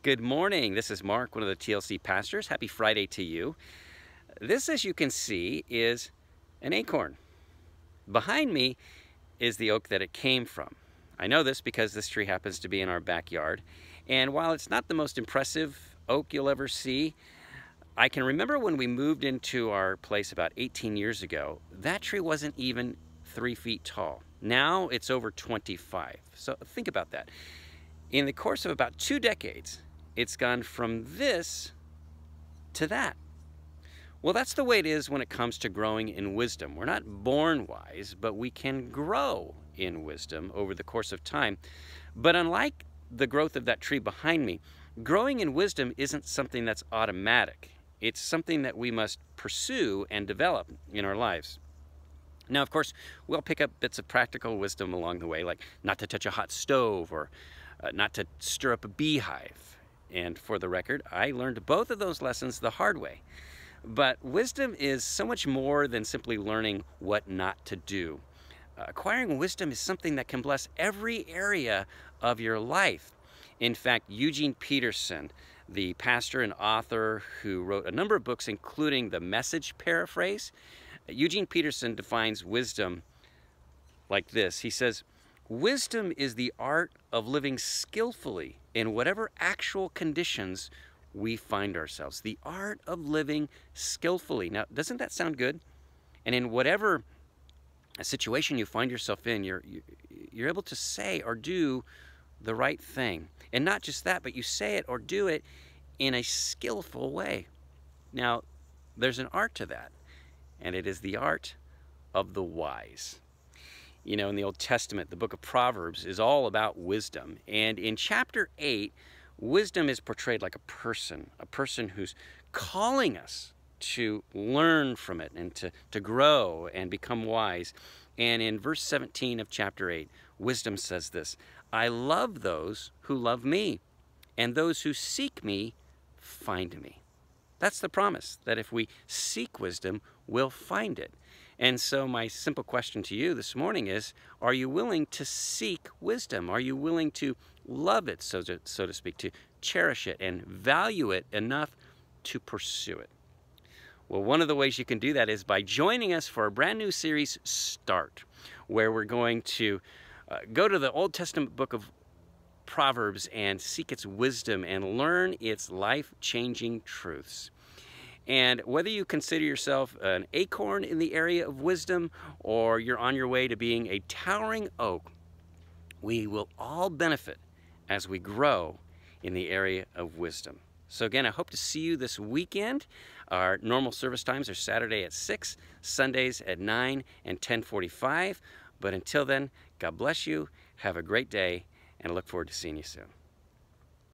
Good morning. This is Mark, one of the TLC pastors. Happy Friday to you. This, as you can see, is an acorn. Behind me is the oak that it came from. I know this because this tree happens to be in our backyard. And while it's not the most impressive oak you'll ever see, I can remember when we moved into our place about 18 years ago, that tree wasn't even 3 feet tall. Now it's over 25. So think about that. In the course of about 2 decades, it's gone from this to that. Well, that's the way it is when it comes to growing in wisdom. We're not born wise, but we can grow in wisdom over the course of time. But unlike the growth of that tree behind me, growing in wisdom isn't something that's automatic. It's something that we must pursue and develop in our lives. Now, of course, we'll pick up bits of practical wisdom along the way, like not to touch a hot stove or not to stir up a beehive. And for the record, I learned both of those lessons the hard way. But wisdom is so much more than simply learning what not to do. Acquiring wisdom is something that can bless every area of your life. In fact, Eugene Peterson, the pastor and author who wrote a number of books, including the Message paraphrase, Eugene Peterson defines wisdom like this. He says, "Wisdom is the art of living skillfully in whatever actual conditions we find ourselves." The art of living skillfully. Now, doesn't that sound good? And in whatever situation you find yourself in, you're able to say or do the right thing. And not just that, but you say it or do it in a skillful way. Now, there's an art to that, and it is the art of the wise. You know, in the Old Testament, the book of Proverbs is all about wisdom. And in chapter 8, wisdom is portrayed like a person who's calling us to learn from it and to grow and become wise. And in verse 17 of chapter 8, wisdom says this: "I love those who love me, and those who seek me find me." That's the promise, that if we seek wisdom, we'll find it. And so my simple question to you this morning is, are you willing to seek wisdom? Are you willing to love it, so to speak, to cherish it and value it enough to pursue it? Well, one of the ways you can do that is by joining us for a brand new series, Start, where we're going to go to the Old Testament book of Proverbs and seek its wisdom and learn its life-changing truths. And whether you consider yourself an acorn in the area of wisdom or you're on your way to being a towering oak, we will all benefit as we grow in the area of wisdom. So again, I hope to see you this weekend. Our normal service times are Saturday at 6, Sundays at 9 and 10:45. But until then, God bless you, have a great day, and I look forward to seeing you soon.